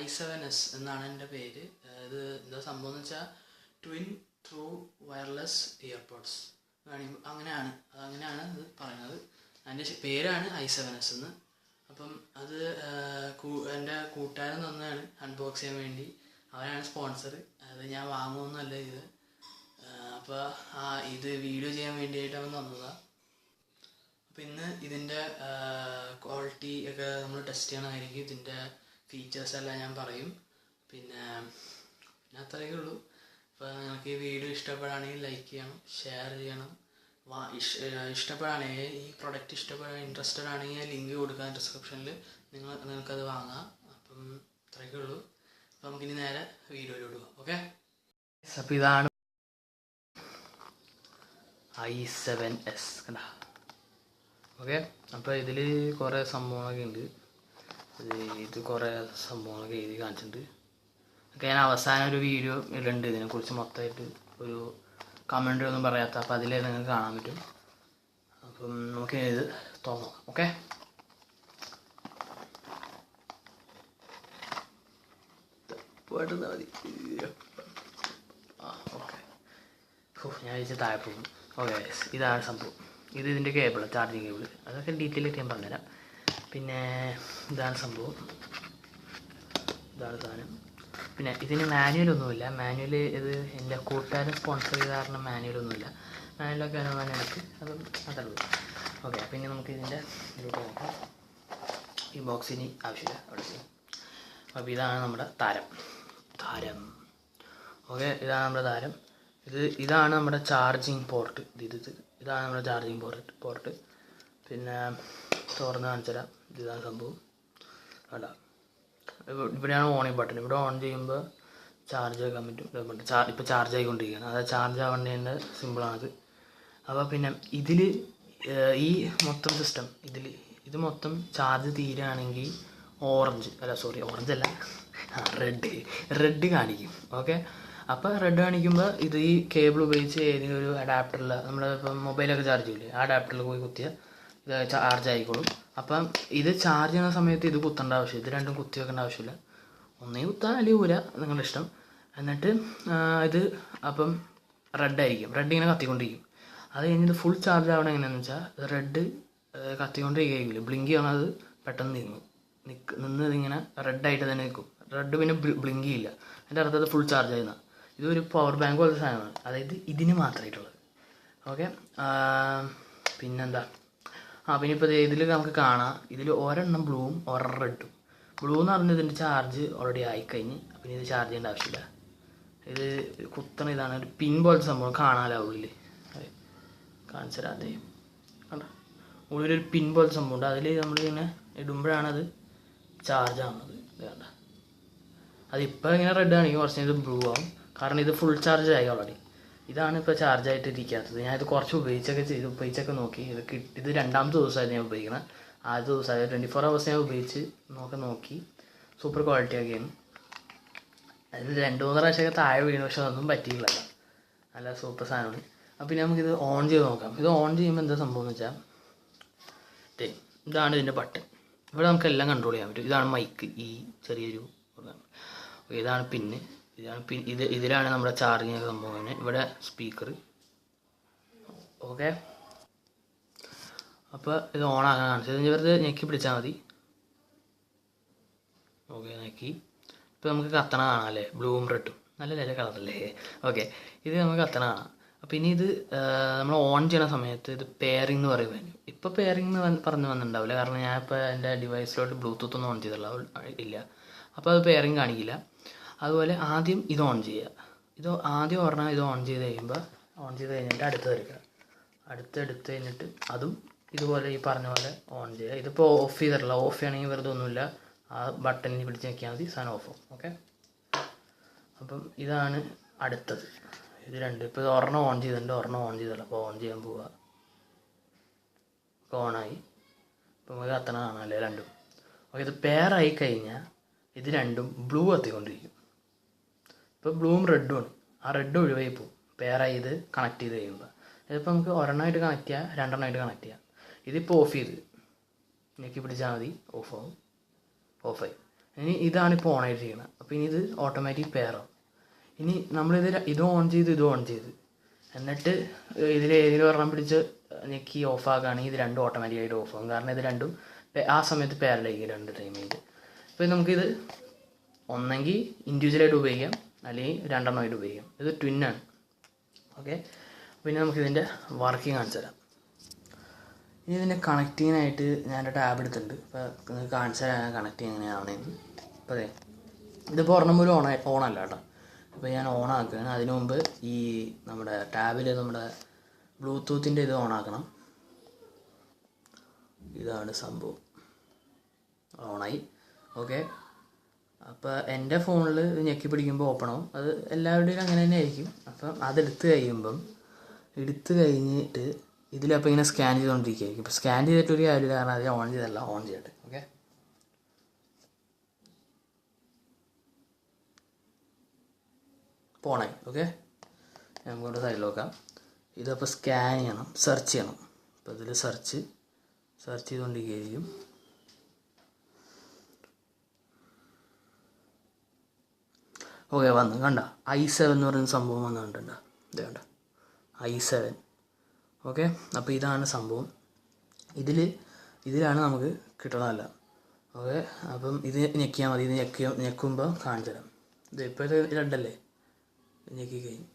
i7S എന്നാണ് എൻ്റെ പേര്. ഇത് എന്താ സംഭവം എന്ന് വെച്ചാൽ ട്വിൻ ട്രൂ വയർലെസ് ഇയർപോഡ്സ് അങ്ങനെയാണ് ഇത് പറയുന്നത്. അതിൻ്റെ പേരാണ് i7S എന്ന്. അപ്പം അത് എൻ്റെ കൂട്ടുകാരൻ തന്നതാണ് അൺബോക്സ് ചെയ്യാൻ വേണ്ടി. അവരാണ് സ്പോൺസർ. അത് ഞാൻ വാങ്ങുമെന്നല്ല ഇത്. അപ്പോൾ ഇത് വീഡിയോ ചെയ്യാൻ വേണ്ടിയിട്ട് അവൻ തന്നതാണ്. അപ്പോൾ ഇന്ന് ഇതിൻ്റെ ക്വാളിറ്റി ഒക്കെ നമ്മൾ ടെസ്റ്റ് ചെയ്യണമായിരിക്കും. ഇതിൻ്റെ ഫീച്ചേഴ്സ് എല്ലാം ഞാൻ പറയും. പിന്നെ അത്രയൊക്കെ ഉള്ളൂ. അപ്പോൾ നിങ്ങൾക്ക് ഈ വീഡിയോ ഇഷ്ടപ്പെടുകയാണെങ്കിൽ ലൈക്ക് ചെയ്യണം, ഷെയർ ചെയ്യണം. ഇഷ്ടപ്പെടുകയാണെങ്കിൽ ഈ പ്രൊഡക്റ്റ് ഇഷ്ടപ്പെടാൻ ഇൻട്രസ്റ്റഡ് ആണെങ്കിൽ ലിങ്ക് കൊടുക്കാം ഡിസ്ക്രിപ്ഷനിൽ. നിങ്ങൾക്കത് വാങ്ങാം. അപ്പം ഇത്രയൊക്കെ ഉള്ളൂ. അപ്പോൾ നമുക്കിനി നേരെ വീഡിയോയിലോട്ട് പോകാം. ഓക്കെ, അപ്പോൾ ഇതാണ് i7S കണ്ട. ഓക്കെ, അപ്പോൾ ഇതിൽ കുറേ സംഭവങ്ങളൊക്കെ ഉണ്ട്. ഇത് കുറേ സംഭവങ്ങളൊക്കെ എഴുതി കാണിച്ചിട്ടുണ്ട്. ഒക്കെ ഞാൻ അവസാനം ഒരു വീഡിയോ ഇടുന്നുണ്ട് ഇതിനെക്കുറിച്ച് മൊത്തമായിട്ട്, ഒരു കമൻ്റ് ഒന്നും പറയാത്ത. അപ്പോൾ അതിൽ നിങ്ങൾക്ക് കാണാൻ പറ്റും. അപ്പം നമുക്ക് ഇത് തോന്നാം. ഓക്കെ, മതി. ഓക്കെ, ഞാൻ വിളിച്ച് താഴെ പോകും. ഓക്കെ, ഇതാണ് സംഭവം. ഇതിൻ്റെ കേബിൾ, ചാർജിങ് കേബിൾ, അതൊക്കെ ഡീറ്റെയിൽ ആയിട്ട് ഞാൻ പറഞ്ഞുതരാം. പിന്നെ ഇതാണ് സംഭവം, ഇതാണ് സാധനം. പിന്നെ ഇതിന് മാനുവലൊന്നുമില്ല. മാനുവൽ ഇത് എൻ്റെ കൂട്ടുകാരൻ സ്പോൺസർ ചെയ്ത കാരണം മാനുവലൊന്നുമില്ല. മാനുവലൊക്കെ എനിക്ക് അതും അതുള്ളൂ. ഓക്കെ, പിന്നെ നമുക്ക് ഇതിൻ്റെ ഇതിലോട്ട് നോക്കാം. ഈ ബോക്സിന് ആവശ്യമില്ല അവിടെ. അപ്പോൾ ഇതാണ് നമ്മുടെ താരം. ഓക്കെ, ഇതാണ് നമ്മുടെ താരം. ഇതാണ് നമ്മുടെ ചാർജിങ് പോർട്ട്. ഇതാണ് നമ്മുടെ ചാർജിങ് പോർട്ട്. പിന്നെ തുറന്ന് കാണിച്ചു തരാം. ഇതാണ് സംഭവം. അല്ല, ഇവിടെയാണ് ഓണിങ് ബട്ടൺ. ഇവിടെ ഓൺ ചെയ്യുമ്പോൾ ചാർജ് ആക്കാൻ പറ്റും. ഇപ്പോൾ ചാർജ് ആയിക്കൊണ്ടിരിക്കുകയാണ്. അതായത് ചാർജ് ആവേണ്ടതിൻ്റെ സിമ്പിളാണത്. അപ്പോൾ പിന്നെ ഇതിൽ ഈ മൊത്തം സിസ്റ്റം ഇത് മൊത്തം ചാർജ് തീരുകയാണെങ്കിൽ ഓറഞ്ച് അല്ല റെഡ് കാണിക്കും. ഓക്കെ, അപ്പോൾ റെഡ് കാണിക്കുമ്പോൾ ഇത് ഈ കേബിൾ ഉപയോഗിച്ച് ഏതെങ്കിലും ഒരു അഡാപ്റ്ററിൽ, നമ്മൾ ഇപ്പം മൊബൈലൊക്കെ ചാർജ് ചെയ്യില്ലേ, ആ അഡാപ്റ്ററിൽ പോയി കുത്തിയാൽ ഇത് ചാർജ് ആയിക്കോളും. അപ്പം ഇത് ചാർജ് ചെയ്യുന്ന സമയത്ത് ഇത് കുത്തേണ്ട ആവശ്യം, ഇത് രണ്ടും കുത്തി വെക്കേണ്ട ആവശ്യമില്ല. ഒന്നേ കുത്താൻ അല്ലെങ്കിൽ ഊര, നിങ്ങളുടെ ഇഷ്ടം. എന്നിട്ട് ഇത് അപ്പം റെഡ് ഇങ്ങനെ കത്തിക്കൊണ്ടിരിക്കും. അത് കഴിഞ്ഞിട്ട് ഫുൾ ചാർജ് ആവണം എങ്ങനെയാണെന്ന് വെച്ചാൽ റെഡ് കത്തിക്കൊണ്ടിരിക്കുകയില്ല, ബ്ലിങ്ക് ചെയ്യണം. അത് പെട്ടെന്ന് നിന്ന് ഇതിങ്ങനെ റെഡായിട്ട് തന്നെ നിൽക്കും. റെഡ് പിന്നെ ബ്ലിങ്ക് ചെയ്യില്ല. അതിൻ്റെ അർത്ഥം അത് ഫുൾ ചാർജ് ആയിരുന്ന. ഇതൊരു പവർ ബാങ്ക് പോലത്തെ സാധനമാണ്, അതായത് ഇതിന് മാത്രമായിട്ടുള്ളത്. ഓക്കെ, പിന്നെന്താ, പിന്നെ ഇപ്പോൾ ഇതിൽ നമുക്ക് കാണാം, ഇതിൽ ഒരെണ്ണം ബ്ലൂവും ഒരെണ്ണം റെഡും. ബ്ലൂ എന്ന് പറഞ്ഞാൽ ഇതിൻ്റെ ചാർജ് ഓൾറെഡി ആയിക്കഴിഞ്ഞ്, പിന്നെ ഇത് ചാർജ് ചെയ്യേണ്ട ആവശ്യമില്ല. ഇത് ഇതാണ് ഒരു പിൻ പോലത്തെ സംഭവം. കാണാമല്ലോ ഉള്ളിൽ, കാണിച്ചു തരാം. അതേ കണ്ട, ഉള്ളിലൊരു പിൻ പോലത്തെ സംഭവം ഉണ്ട്. അതിൽ നമ്മളിങ്ങനെ ഇടുമ്പോഴാണത് ചാർജ് ആവുന്നത്. ഇത് കണ്ട, അതിപ്പോൾ ഇങ്ങനെ റെഡ് ആണെങ്കിൽ കുറച്ച് ഇത് ബ്ലൂ ആവും, കാരണം ഇത് ഫുൾ ചാർജ് ആയി ഓൾറെഡി. ഇതാണ് ഇപ്പോൾ ചാർജായിട്ട് ഇരിക്കാത്തത്. ഞാനിത് കുറച്ച് ഉപയോഗിച്ചൊക്കെ നോക്കി. ഇത് രണ്ടാമത്തെ ദിവസമായിരുന്നു ഞാൻ ഉപയോഗിക്കണം. ആദ്യത്തെ ദിവസമായി 24 hours ഞാൻ ഉപയോഗിച്ച് നോക്കി. സൂപ്പർ ക്വാളിറ്റി ഒക്കെയാണ്. അതിൽ 2-3 പ്രാവശ്യമൊക്കെ താഴെ വീണു, പക്ഷെ അതൊന്നും പറ്റിയില്ല. നല്ല സൂപ്പർ സാധനമാണ്. അപ്പോൾ പിന്നെ നമുക്കിത് ഓൺ ചെയ്ത് നോക്കാം. ഇത് ഓൺ ചെയ്യുമ്പോൾ എന്താ സംഭവം എന്ന് വെച്ചാൽ ഇതാണ് ഇതിൻ്റെ ബട്ടൺ. ഇവിടെ നമുക്കെല്ലാം കൺട്രോൾ ചെയ്യാൻ പറ്റും. ഇതാണ് മൈക്ക്, ഈ ചെറിയൊരു ഇതാണ് പിന്ന്. ഇതിലാണ് നമ്മുടെ ചാർജിങ് സംഭവം. ഇവിടെ സ്പീക്കർ. ഓക്കെ, അപ്പോൾ ഇത് ഓണാക്കാൻ കാണിച്ചത് വെറുതെ ഞെക്കി പിടിച്ചാൽ മതി. ഓക്കെ, ഞെക്കി. ഇപ്പോൾ നമുക്ക് കത്തണ കാണാം അല്ലേ, ബ്ലൂവും റെഡും. നല്ല കളറല്ലേ. ഓക്കെ, ഇത് നമുക്ക് കത്തണ കാണാം. അപ്പോൾ ഇനി ഇത് നമ്മൾ ഓൺ ചെയ്യുന്ന സമയത്ത് ഇത് പെയറിംഗ് എന്ന് പറയുമ്പോൾ, ഇപ്പോൾ പെയറിംഗ് എന്ന് പറഞ്ഞു വന്നിട്ടുണ്ടാവില്ല, കാരണം ഞാനിപ്പോൾ എൻ്റെ ഡിവൈസിലോട്ട് ബ്ലൂടൂത്ത് ഒന്നും ഓൺ ചെയ്തില്ല. അപ്പോൾ അത് പെയറിംഗ് കാണിക്കില്ല. അതുപോലെ ആദ്യം ഇത് ഓൺ ചെയ്യുക. ആദ്യം പറഞ്ഞാൽ ഇത് ഓൺ ചെയ്ത് കഴിഞ്ഞിട്ട് അടുത്തെടുത്ത് കഴിഞ്ഞിട്ട് അതും ഇതുപോലെ ഈ പറഞ്ഞ പോലെ ഓൺ ചെയ്യുക. ഇതിപ്പോൾ ഓഫ് ചെയ്തിട്ടില്ല. ഓഫ് ചെയ്യണമെങ്കിൽ വെറുതെ ഒന്നുമില്ല, ആ ബട്ടണിൽ പിടിച്ച് നോക്കിയാൽ മതി, സാധനം ഓഫ് ആവും. ഓക്കെ, അപ്പം ഇതാണ് അടുത്തത്. ഇത് രണ്ട്. ഇപ്പോൾ ഇത് ഒരെണ്ണം ഓൺ ചെയ്തില്ല. അപ്പോൾ ഓൺ ചെയ്യാൻ പോവുക. ഓണായി. ഇപ്പോൾ നമുക്ക് കത്തണ കാണാമല്ലേ രണ്ടും. ഓക്കെ, ഇത് പെയറായി കഴിഞ്ഞാൽ ഇത് രണ്ടും ബ്ലൂ കത്തിക്കൊണ്ടിരിക്കും. ഇപ്പോൾ ബ്ലൂവും റെഡുമാണ്. ആ റെഡ് ഒഴിവായി പോകും പെയറായി ഇത് കണക്ട് ചെയ്ത് കഴിയുമ്പോൾ. ഇതിപ്പോൾ നമുക്ക് ഒരെണ്ണമായിട്ട് കണക്ട് ചെയ്യാം, രണ്ടെണ്ണമായിട്ട് കണക്ട് ചെയ്യാം. ഇതിപ്പോൾ ഓഫ് ചെയ്ത് ഞെക്കി പിടിച്ചാൽ മതി, ഓഫായി. ഇനി ഇതാണ് ഇപ്പോൾ ഓൺ ആയിട്ടിരിക്കുന്നത്. അപ്പോൾ ഇനി ഇത് ഓട്ടോമാറ്റിക് പെയറാവും. ഇനി ഇത് ഓൺ ചെയ്ത് എന്നിട്ട് ഇതിൽ ഏതെങ്കിലും ഒരെണ്ണം പിടിച്ച് ഞെക്കി ഓഫാക്കുകയാണെങ്കിൽ ഇത് രണ്ടും ഓട്ടോമാറ്റിക്കായിട്ട് ഓഫാകും. കാരണം ഇത് രണ്ടും ആ സമയത്ത് പെയറിലായിരിക്കും രണ്ട് ടൈമിൽ. അപ്പോൾ നമുക്കിത് ഒന്നെങ്കിൽ ഇൻഡിവിജ്വലായിട്ട് ഉപയോഗിക്കാം, അല്ലെങ്കിൽ രണ്ടെണ്ണമായിട്ട് ഉപയോഗിക്കാം. ഇത് ട്വിന്നാണ്. ഓക്കെ, പിന്നെ നമുക്കിതിൻ്റെ വർക്കിംഗ് കാണിച്ചു തരാം. ഇനി ഇതിൻ്റെ കണക്റ്റിങ്ങിനായിട്ട് ഞാനൊരു ടാബ് എടുത്തിട്ടുണ്ട്. ഇപ്പോൾ നിങ്ങൾക്ക് കാണിച്ചു തരാം കണക്റ്റ് എങ്ങനെയാവണമെന്ന്. അപ്പോൾ അതെ, ഇതിപ്പോൾ ഒരെണ്ണം പോലും ഓണല്ല കേട്ടോ. അപ്പോൾ ഞാൻ ഓണാക്കുകയാണ്. അതിനു മുമ്പ് ഈ നമ്മുടെ ടാബിൽ നമ്മുടെ ബ്ലൂടൂത്തിൻ്റെ ഇത് ഓണാക്കണം. ഇതാണ് സംഭവം, ഓണായി. ഓക്കെ, അപ്പോൾ എൻ്റെ ഫോണിൽ ഞെക്കി പിടിക്കുമ്പോൾ ഓപ്പൺ ആവും. അത് എല്ലാവരുടെയും അങ്ങനെ തന്നെ ആയിരിക്കും. അപ്പം അതെടുത്ത് കഴിഞ്ഞിട്ട് ഇതിലപ്പോൾ ഇങ്ങനെ സ്കാൻ ചെയ്തുകൊണ്ടിരിക്കുകയായിരിക്കും. ഇപ്പോൾ സ്കാൻ ചെയ്തിട്ടൊരു കാര്യമില്ല, കാരണം അത് ഓൺ ചെയ്തല്ല, ഓൺ ചെയ്യട്ടെ. ഓക്കെ, പോണായി. ഓക്കെ, നമുക്കിവിടെ സൈഡിൽ നോക്കാം. ഇതപ്പോൾ സ്കാൻ ചെയ്യണം, സെർച്ച് ചെയ്യണം. അപ്പോൾ ഇതിൽ സെർച്ച് ചെയ്തുകൊണ്ടിരിക്കുകയായിരിക്കും. ഓക്കെ, വന്നു. കണ്ട i7 എന്ന് പറയുന്ന സംഭവം വന്നു. കണ്ട ഇത് കണ്ട i7. ഓക്കെ, അപ്പോൾ ഇതാണ് സംഭവം. ഇതിലാണ് നമുക്ക് കിട്ടണമല്ല. ഓക്കെ, അപ്പം ഇത് ഞെക്കിയാൽ മതി. ഇത് ഞെക്കുമ്പോൾ കാണിച്ചു തരാം. ഇത് ഇപ്പോൾ ഇത് രണ്ടല്ലേ, ഞെക്കി കഴിഞ്ഞ്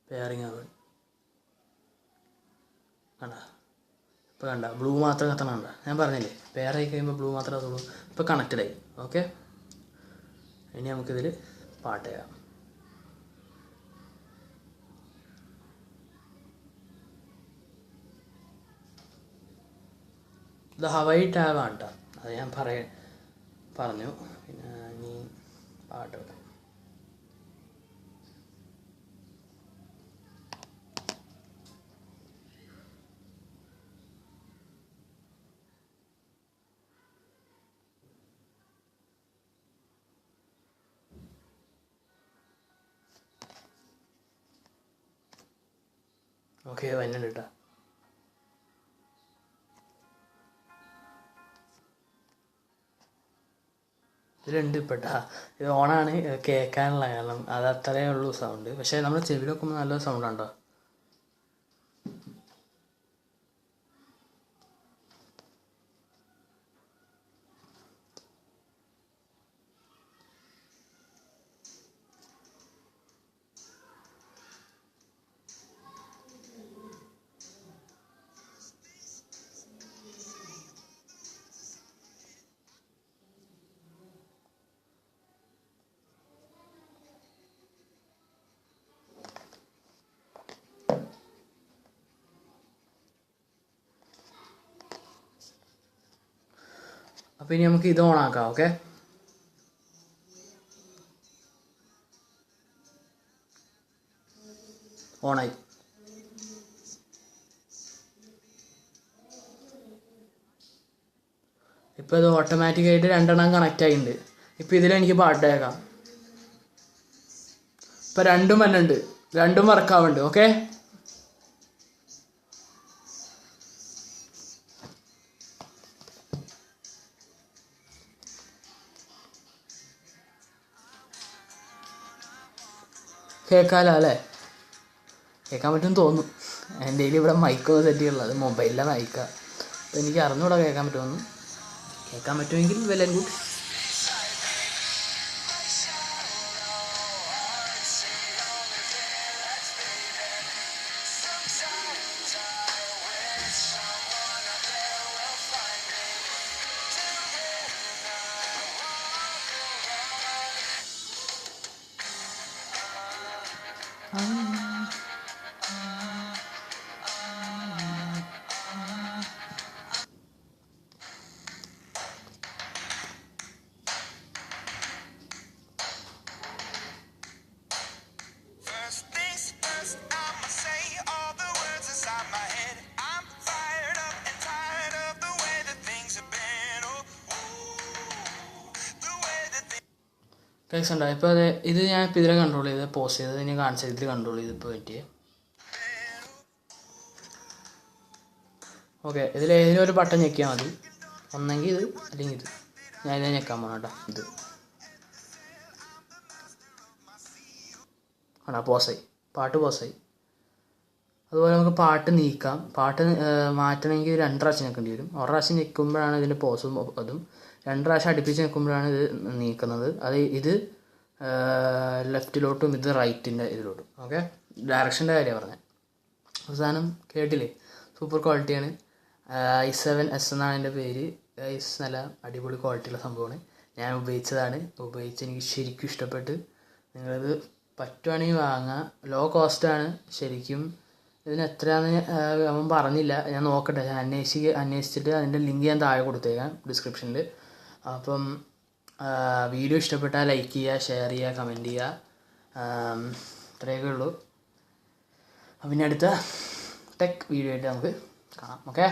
പെയറിങ് ആവാൻ കണ്ട. ഇപ്പോൾ കണ്ട ബ്ലൂ മാത്രം കത്തണം. കണ്ട, ഞാൻ പറഞ്ഞില്ലേ പെയർ ആയി കഴിയുമ്പോൾ ബ്ലൂ മാത്രമേ അതുള്ളൂ. ഇപ്പോൾ കണക്റ്റഡായി. ഓക്കെ, ഇനി നമുക്കിതിൽ പാട്ട് ചെയ്യാം. ഇത് ഹവായി ടാബാണ് കേട്ടോ, അത് ഞാൻ പറഞ്ഞു. പിന്നെ ഇനി പാട്ട് വെക്കാം. ഓക്കെ, വന്നിട്ട് കേട്ടോ. ഇതിലുണ്ട് ഇപ്പോട്ടാ. ഇത് ഓണാണ്, കേൾക്കാനുള്ള കാരണം അത് അത്രയേ ഉള്ളൂ സൗണ്ട്. പക്ഷേ നമ്മൾ ചെവി വെക്കുമ്പോൾ നല്ല സൗണ്ട് ഉണ്ടോ. അപ്പോൾ ഇനി നമുക്ക് ഇത് ഓണാക്കാം. ഓക്കെ, ഓണായി. ഇപ്പോൾ ഇത് ഓട്ടോമാറ്റിക്കായിട്ട് രണ്ടെണ്ണം കണക്റ്റ് ആയിട്ടുണ്ട്. ഇപ്പോൾ ഇതിലെനിക്ക് പാട്ട് കേൾക്കാം. ഇപ്പോൾ രണ്ടും വന്നുണ്ട്, രണ്ടും വർക്കാവുന്നുണ്ട്. ഓക്കെ, കേൾക്കാമല്ലോ അല്ലേ? കേൾക്കാൻ പറ്റുമെന്ന് തോന്നുന്നു. എൻ്റെ കയ്യിൽ ഇവിടെ മൈക്കൊന്നും സെറ്റ് ചെയ്യുള്ളത്, മൊബൈലിലെ മൈക്കാണ്. അപ്പോൾ എനിക്ക് അറിഞ്ഞൂടെ കേൾക്കാൻ പറ്റുമെന്ന്. കേൾക്കാൻ പറ്റുമെങ്കിൽ വെൽ ആൻഡ് ഗുഡ്. കേസ് ഉണ്ടാവും. ഇപ്പോൾ അതെ, ഇത് ഞാൻ ഇപ്പോൾ ഇതിലെ കൺട്രോൾ ചെയ്ത് പോസ് ചെയ്തത് ഇനി കാണിച്ചത് ഇതിൽ കൺട്രോൾ ചെയ്തിപ്പോൾ പറ്റിയ. ഓക്കെ, ഇതിൽ ഏതെങ്കിലും ഒരു ബട്ടൺ ഞെക്കിയാൽ മതി. ഒന്നെങ്കിൽ ഇത് അല്ലെങ്കിൽ ഇത്. ഞാൻ ഇതിനെ ഞെക്കാൻ പോകണം കേട്ടോ. ഇത് ആണോ പോസായി, പാട്ട് പോസായി. അതുപോലെ നമുക്ക് പാട്ട് നീക്കാം. പാട്ട് മാറ്റണമെങ്കിൽ 2 പ്രാവശ്യം ഞെക്കേണ്ടി വരും. 1 പ്രാവശ്യം ഞെക്കുമ്പോഴാണ് ഇതിൻ്റെ പോസും അതും, 2 പ്രാവശ്യം അടുപ്പിച്ച് ഞെക്കുമ്പോഴാണ് ഇത് നീക്കുന്നത്. ഇത് ലെഫ്റ്റിലോട്ടും ഇത് റൈറ്റിൻ്റെ ഇതിലോട്ടും. ഓക്കെ, ഡയറക്ഷൻ്റെ കാര്യമാണ് പറഞ്ഞത്. അവസാനം കേട്ടില്ലേ, സൂപ്പർ ക്വാളിറ്റിയാണ്. i7S എന്നാണ് എൻ്റെ പേര്. നല്ല അടിപൊളി ക്വാളിറ്റിയുള്ള സംഭവമാണ്. ഞാൻ ഉപയോഗിച്ചതാണ്, ഉപയോഗിച്ച് എനിക്ക് ശരിക്കും ഇഷ്ടപ്പെട്ട്. നിങ്ങളിത് പറ്റുവാണെങ്കിൽ വാങ്ങാം. ലോ കോസ്റ്റാണ് ശരിക്കും. ഇതിന് എത്രയാണെന്ന് അവൻ പറഞ്ഞില്ല, ഞാൻ നോക്കട്ടെ. ഞാൻ അന്വേഷിച്ചിട്ട് അതിൻ്റെ ലിങ്ക് ഞാൻ താഴെ കൊടുത്തേക്കാം ഡിസ്ക്രിപ്ഷനിൽ. അപ്പം വീഡിയോ ഇഷ്ടപ്പെട്ടാൽ ലൈക്ക് ചെയ്യുക, ഷെയർ ചെയ്യുക, കമൻറ്റ് ചെയ്യുക. ഇത്രയൊക്കെ ഉള്ളൂ. അപ്പം ഇനി അടുത്ത ടെക് വീഡിയോ ആയിട്ട് നമുക്ക് കാണാം. ഓക്കെ.